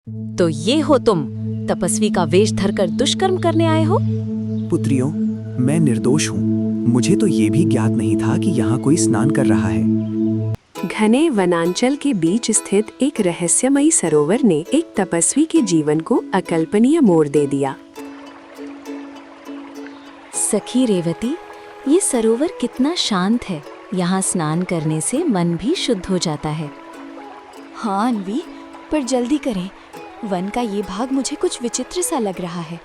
तो ये हो तुम, तपस्वी का वेश धरकर दुष्कर्म करने आए हो? पुत्रियों, मैं निर्दोष हूँ। मुझे तो ये भी ज्ञात नहीं था कि यहाँ कोई स्नान कर रहा है। घने वनांचल के बीच स्थित एक रहस्यमयी सरोवर ने एक तपस्वी के जीवन को अकल्पनीय मोड़ दे दिया। सखी रेवती, ये सरोवर कितना शांत है। यहाँ स्नान करने से मन भी शुद्ध हो जाता है। हाँ अन्वी, पर जल्दी करें। वन का ये भाग मुझे कुछ विचित्र सा लग रहा है।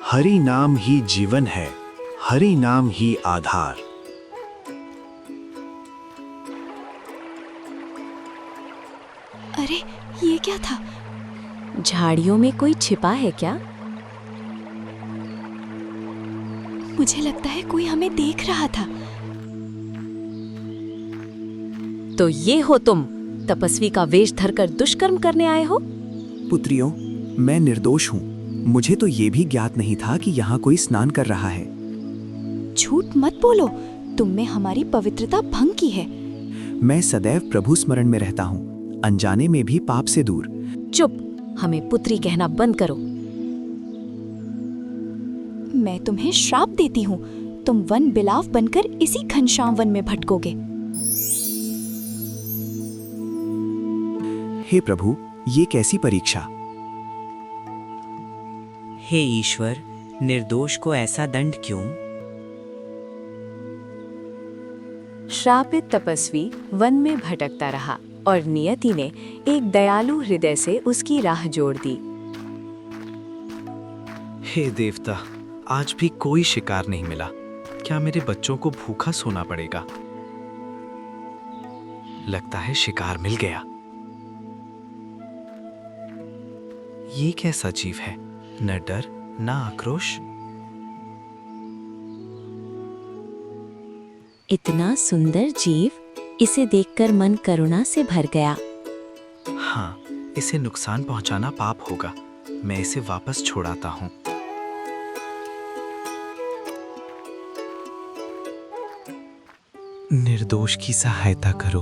हरि नाम ही जीवन है, हरि नाम ही आधार। अरे ये क्या था? झाड़ियों में कोई छिपा है क्या? मुझे लगता है कोई हमें देख रहा था। तो ये हो तुम, तपस्वी का वेश धरकर दुष्कर्म करने आए हो? पुत्रियों, मैं निर्दोष हूँ। मुझे तो ये भी ज्ञात नहीं था कि यहाँ कोई स्नान कर रहा है। झूठ मत बोलो, तुमने हमारी पवित्रता भंग की है। मैं सदैव प्रभु स्मरण में रहता हूँ, अनजाने में भी पाप से दूर। चुप, हमें पुत्री कहना बंद करो। मैं तुम्हें श्राप देती हूँ, तुम वन बिलाव बनकर इसी घनश्याम वन में भटकोगे। हे प्रभु, ये कैसी परीक्षा? हे ईश्वर, निर्दोष को ऐसा दंड क्यों? श्रापित तपस्वी वन में भटकता रहा और नियति ने एक दयालु हृदय से उसकी राह जोड़ दी। हे देवता, आज भी कोई शिकार नहीं मिला। क्या मेरे बच्चों को भूखा सोना पड़ेगा? लगता है शिकार मिल गया। ये कैसा जीव है? न डर न आक्रोश। इतना सुंदर जीव, इसे देखकर मन करुणा से भर गया। हाँ, इसे नुकसान पहुंचाना पाप होगा। मैं इसे वापस छोड़ाता हूं। निर्दोष की सहायता करो।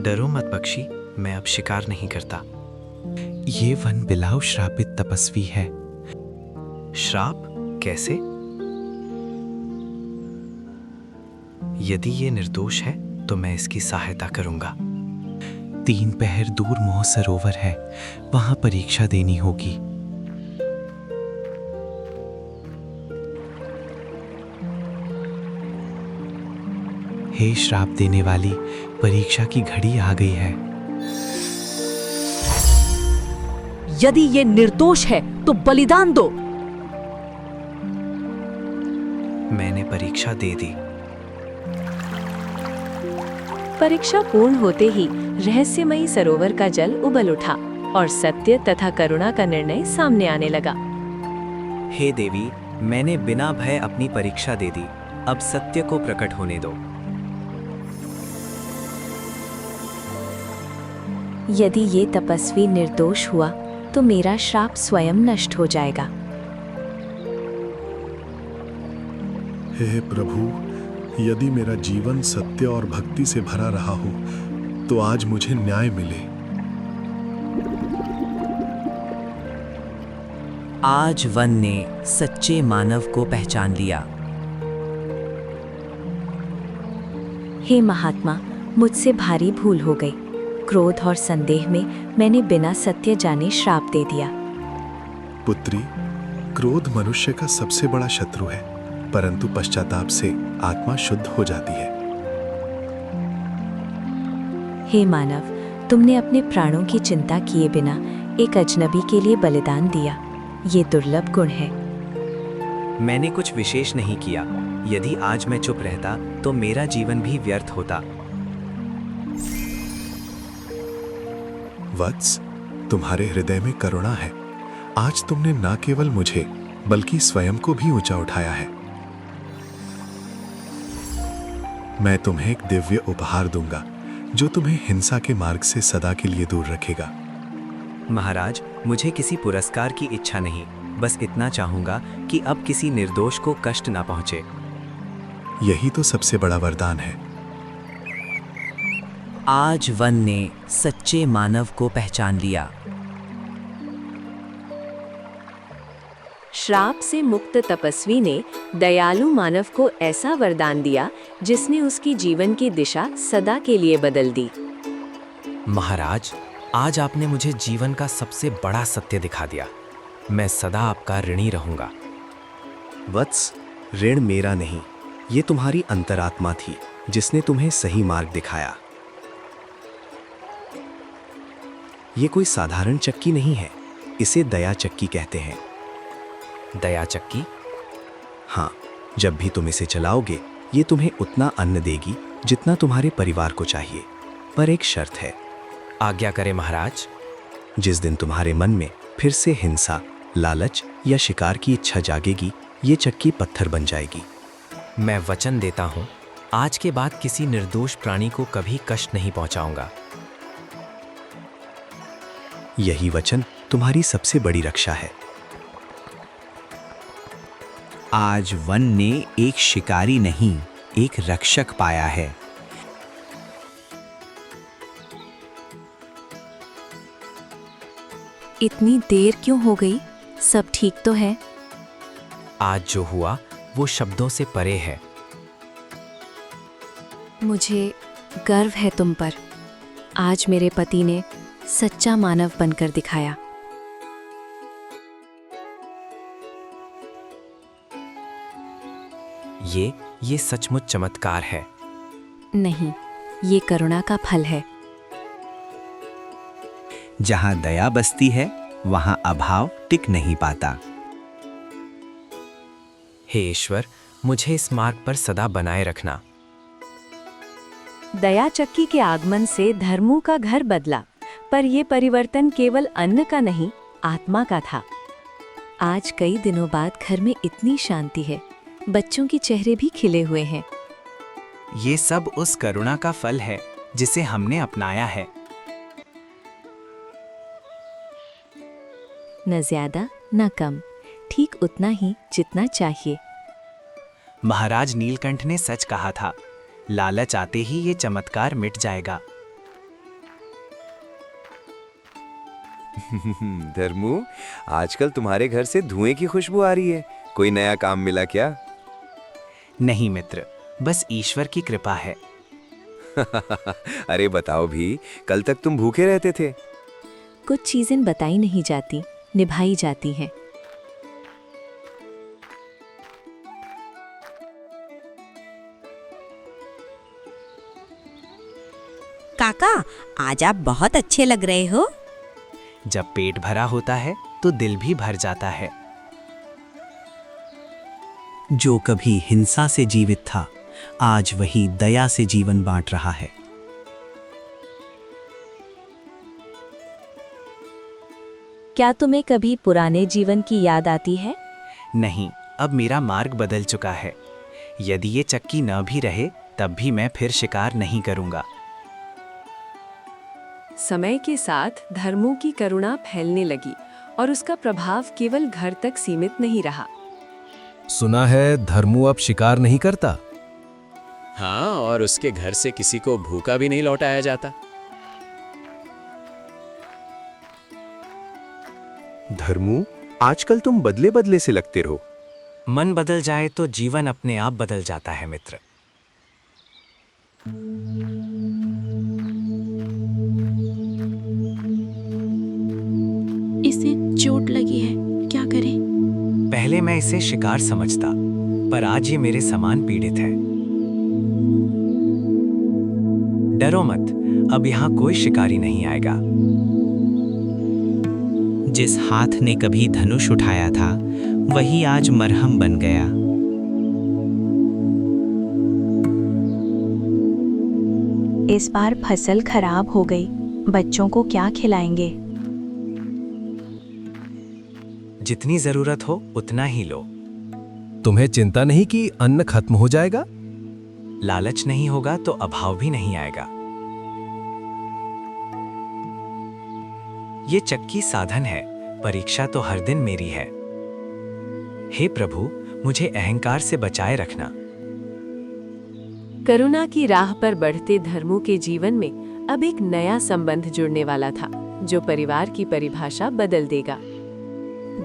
डरो मत पक्षी, मैं अब शिकार नहीं करता। ये वन बिलाव श्रापित तपस्वी है। श्राप? कैसे? यदि ये निर्दोष है तो मैं इसकी सहायता करूंगा। 3 पहर दूर मोह सरोवर है, वहां परीक्षा देनी होगी। हे श्राप देने वाली, परीक्षा की घड़ी आ गई है। यदि ये निर्दोष है तो बलिदान दो। मैंने परीक्षा दे दी। परीक्षा पूर्ण होते ही रहस्यमयी सरोवर का जल उबल उठा और सत्य तथा करुणा का निर्णय सामने आने लगा। हे देवी, मैंने बिना भय अपनी परीक्षा दे दी। अब सत्य को प्रकट होने दो। यदि ये तपस्वी निर्दोष हुआ तो मेरा श्राप स्वयं नष्ट हो जाएगा। हे प्रभु, यदि मेरा जीवन सत्य और भक्ति से भरा रहा हो तो आज मुझे न्याय मिले। आज वन ने सच्चे मानव को पहचान लिया। हे महात्मा, मुझसे भारी भूल हो गई। क्रोध और संदेह में मैंने बिना सत्य जाने श्राप दे दिया। पुत्री, क्रोध मनुष्य का सबसे बड़ा शत्रु है, परंतु पश्चाताप से आत्मा शुद्ध हो जाती है। हे मानव, तुमने अपने प्राणों की चिंता किए बिना एक अजनबी के लिए बलिदान दिया। ये दुर्लभ गुण है। मैंने कुछ विशेष नहीं किया। यदि आज मैं चुप रहता तो मेरा जीवन भी व्यर्थ होता। वत्स, तुम्हारे हृदय में करुणा है। आज तुमने न केवल मुझे बल्कि स्वयं को भी ऊंचा उठाया है। मैं तुम्हें एक दिव्य उपहार दूंगा जो तुम्हें हिंसा के मार्ग से सदा के लिए दूर रखेगा। महाराज, मुझे किसी पुरस्कार की इच्छा नहीं। बस इतना चाहूंगा कि अब किसी निर्दोष को कष्ट ना पहुंचे। यही तो सबसे बड़ा वरदान है। आज वन ने सच्चे मानव को पहचान लिया। श्राप से मुक्त तपस्वी ने दयालु मानव को ऐसा वरदान दिया जिसने उसकी जीवन की दिशा सदा के लिए बदल दी। महाराज, आज आपने मुझे जीवन का सबसे बड़ा सत्य दिखा दिया। मैं सदा आपका ऋणी रहूंगा। वत्स, ऋण मेरा नहीं, ये तुम्हारी अंतरात्मा थी जिसने तुम्हें सही मार्ग दिखाया। ये कोई साधारण चक्की नहीं है, इसे दया चक्की कहते हैं। दया चक्की? हाँ, जब भी तुम इसे चलाओगे ये तुम्हें उतना अन्न देगी जितना तुम्हारे परिवार को चाहिए, पर एक शर्त है। आज्ञा करें महाराज। जिस दिन तुम्हारे मन में फिर से हिंसा, लालच या शिकार की इच्छा जागेगी, ये चक्की पत्थर बन जाएगी। मैं वचन देता हूँ, आज के बाद किसी निर्दोष प्राणी को कभी कष्ट नहीं पहुंचाऊंगा। यही वचन तुम्हारी सबसे बड़ी रक्षा है। आज वन ने एक शिकारी नहीं, एक रक्षक पाया है। इतनी देर क्यों हो गई? सब ठीक तो है? आज जो हुआ वो शब्दों से परे है। मुझे गर्व है तुम पर। आज मेरे पति ने सच्चा मानव बनकर दिखाया। ये सचमुच चमत्कार है। नहीं, ये करुणा का फल है। जहां दया बसती है वहां अभाव टिक नहीं पाता। हे ईश्वर, मुझे इस मार्ग पर सदा बनाए रखना। दया चक्की के आगमन से धर्मू का घर बदला, पर यह परिवर्तन केवल अन्न का नहीं, आत्मा का था। आज कई दिनों बाद घर में इतनी शांति है, बच्चों के चेहरे भी खिले हुए हैं। ये सब उस करुणा का फल है जिसे हमने अपनाया है। न ज्यादा न कम, ठीक उतना ही जितना चाहिए। महाराज नीलकंठ ने सच कहा था, लालच आते ही ये चमत्कार मिट जाएगा। धर्मू, आजकल तुम्हारे घर से धुएं की खुशबू आ रही है। कोई नया काम मिला क्या? नहीं मित्र, बस ईश्वर की कृपा है। अरे बताओ भी, कल तक तुम भूखे रहते थे। कुछ चीजें बताई नहीं जाती, निभाई जाती हैं। काका, आज आप बहुत अच्छे लग रहे हो। जब पेट भरा होता है तो दिल भी भर जाता है। जो कभी हिंसा से जीवित था, आज वही दया से जीवन बांट रहा है। क्या तुम्हें कभी पुराने जीवन की याद आती है? नहीं, अब मेरा मार्ग बदल चुका है। यदि ये चक्की न भी रहे तब भी मैं फिर शिकार नहीं करूंगा। समय के साथ धर्मू की करुणा फैलने लगी और उसका प्रभाव केवल घर तक सीमित नहीं रहा। सुना है धर्मू अब शिकार नहीं करता। हाँ, और उसके घर से किसी को भूखा भी नहीं लौटाया जाता। धर्मू, आजकल तुम बदले बदले से लगते रहो। मन बदल जाए तो जीवन अपने आप बदल जाता है मित्र। इसे चोट लगी है, क्या करें? पहले मैं इसे शिकार समझता, पर आज ये मेरे समान पीड़ित है। डरो मत, अब यहाँ कोई शिकारी नहीं आएगा। जिस हाथ ने कभी धनुष उठाया था, वही आज मरहम बन गया। इस बार फसल खराब हो गई, बच्चों को क्या खिलाएंगे? जितनी जरूरत हो उतना ही लो। तुम्हें चिंता नहीं कि अन्न खत्म हो जाएगा? लालच नहीं होगा तो अभाव भी नहीं आएगा। ये चक्की साधन है, परीक्षा तो हर दिन मेरी है। हे प्रभु, मुझे अहंकार से बचाए रखना। करुणा की राह पर बढ़ते धर्मों के जीवन में अब एक नया संबंध जुड़ने वाला था, जो परिवार की परिभाषा बदल देगा।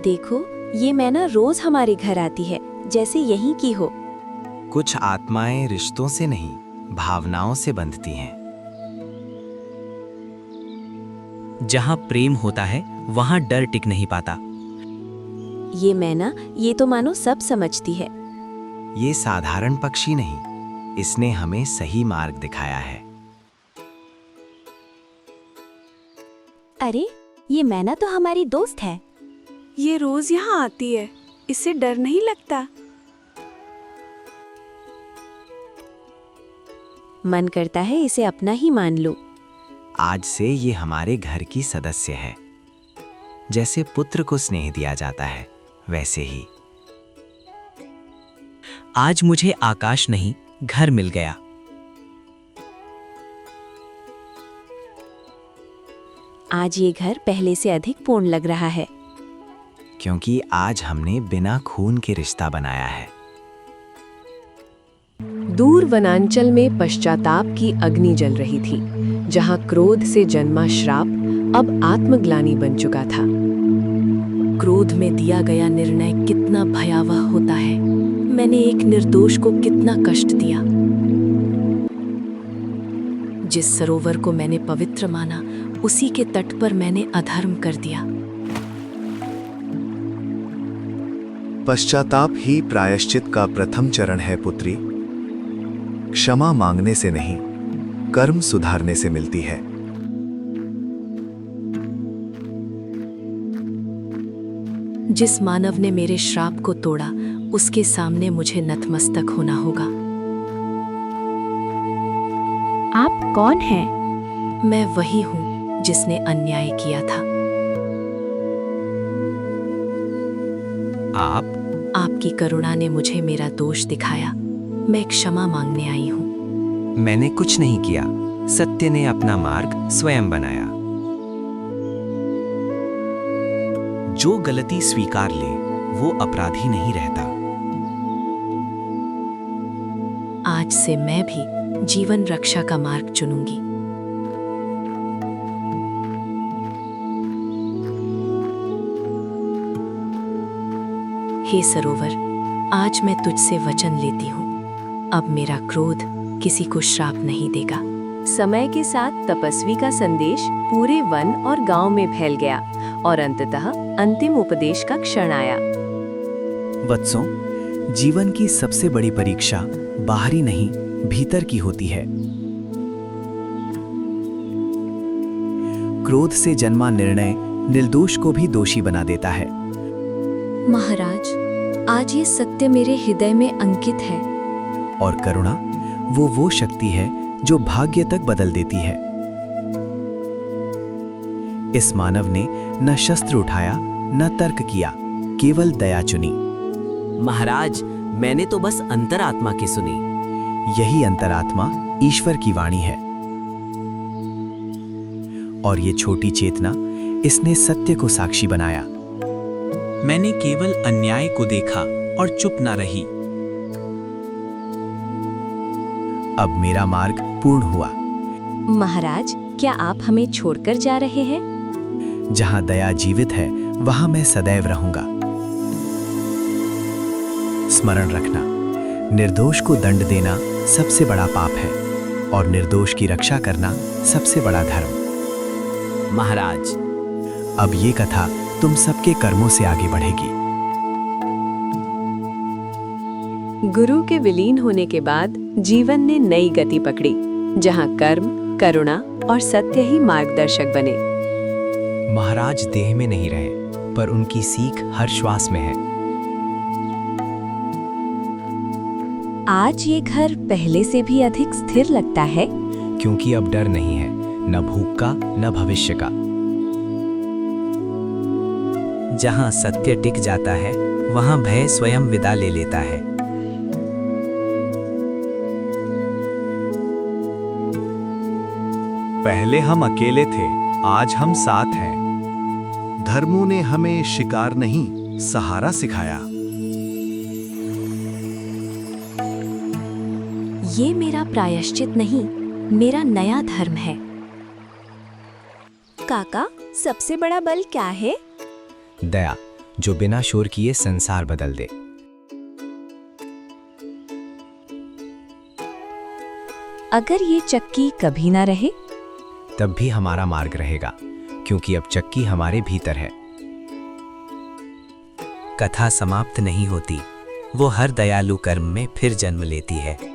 देखो, ये मैना रोज हमारे घर आती है, जैसे यहीं की हो। कुछ आत्माएं रिश्तों से नहीं, भावनाओं से बंधती हैं। जहाँ प्रेम होता है वहाँ डर टिक नहीं पाता। ये मैना, ये तो मानो सब समझती है। ये साधारण पक्षी नहीं, इसने हमें सही मार्ग दिखाया है। अरे, ये मैना तो हमारी दोस्त है। ये रोज यहाँ आती है, इससे डर नहीं लगता? मन करता है इसे अपना ही मान लो। आज से ये हमारे घर की सदस्य है। जैसे पुत्र को स्नेह दिया जाता है, वैसे ही आज मुझे आकाश नहीं, घर मिल गया। आज ये घर पहले से अधिक पूर्ण लग रहा है। क्योंकि आज हमने बिना खून के रिश्ता बनाया है। दूर वनांचल में पश्चाताप की अग्नि जल रही थी, जहां क्रोध से जन्मा श्राप अब आत्मग्लानि बन चुका था। क्रोध में दिया गया निर्णय कितना भयावह होता है। मैंने एक निर्दोष को कितना कष्ट दिया। जिस सरोवर को मैंने पवित्र माना, उसी के तट पर मैंने अधर्म कर दिया। पश्चाताप ही प्रायश्चित का प्रथम चरण है पुत्री। क्षमा मांगने से नहीं, कर्म सुधारने से मिलती है। जिस मानव ने मेरे श्राप को तोड़ा, उसके सामने मुझे नतमस्तक होना होगा। आप कौन हैं? मैं वही हूं जिसने अन्याय किया था। आपकी करुणा ने मुझे मेरा दोष दिखाया। मैं क्षमा मांगने आई हूं। मैंने कुछ नहीं किया, सत्य ने अपना मार्ग स्वयं बनाया। जो गलती स्वीकार ले, वो अपराधी नहीं रहता। आज से मैं भी जीवन रक्षा का मार्ग चुनूंगी। हे सरोवर, आज मैं तुझसे वचन लेती हूँ। अब मेरा क्रोध किसी को श्राप नहीं देगा। समय के साथ तपस्वी का संदेश पूरे वन और गांव में फैल गया और अंततः अंतिम उपदेश का क्षण आया। वत्सों, जीवन की सबसे बड़ी परीक्षा बाहरी नहीं, भीतर की होती है। क्रोध से जन्मा निर्णय निर्दोष को भी दोषी बना देता है। महाराज, आज ये सत्य मेरे हृदय में अंकित है। और करुणा वो शक्ति है जो भाग्य तक बदल देती है। इस मानव ने न शस्त्र उठाया, न तर्क किया, केवल दया चुनी। महाराज, मैंने तो बस अंतरात्मा की सुनी। यही अंतरात्मा ईश्वर की वाणी है। और ये छोटी चेतना, इसने सत्य को साक्षी बनाया। मैंने केवल अन्याय को देखा और चुप न रही। अब मेरा मार्ग पूर्ण हुआ। महाराज, क्या आप हमें छोड़कर जा रहे हैं? जहां दया जीवित है, वहां मैं सदैव रहूंगा। स्मरण रखना, निर्दोष को दंड देना सबसे बड़ा पाप है और निर्दोष की रक्षा करना सबसे बड़ा धर्म। महाराज, अब ये कथा तुम सबके कर्मों से आगे बढ़ेगी। गुरु के विलीन होने के बाद जीवन ने नई गति पकड़ी, जहां कर्म, करुणा और सत्य ही मार्गदर्शक बने। महाराज देह में नहीं रहे, पर उनकी सीख हर श्वास में है। आज ये घर पहले से भी अधिक स्थिर लगता है, क्योंकि अब डर नहीं है, न भूख का न भविष्य का। जहां सत्य टिक जाता है, वहां भय स्वयं विदा ले लेता है। पहले हम अकेले थे, आज हम साथ हैं। धर्मों ने हमें शिकार नहीं, सहारा सिखाया। ये मेरा प्रायश्चित नहीं, मेरा नया धर्म है। काका, सबसे बड़ा बल क्या है? दया, जो बिना शोर किए संसार बदल दे। अगर ये चक्की कभी ना रहे, तब भी हमारा मार्ग रहेगा, क्योंकि अब चक्की हमारे भीतर है। कथा समाप्त नहीं होती, वो हर दयालु कर्म में फिर जन्म लेती है।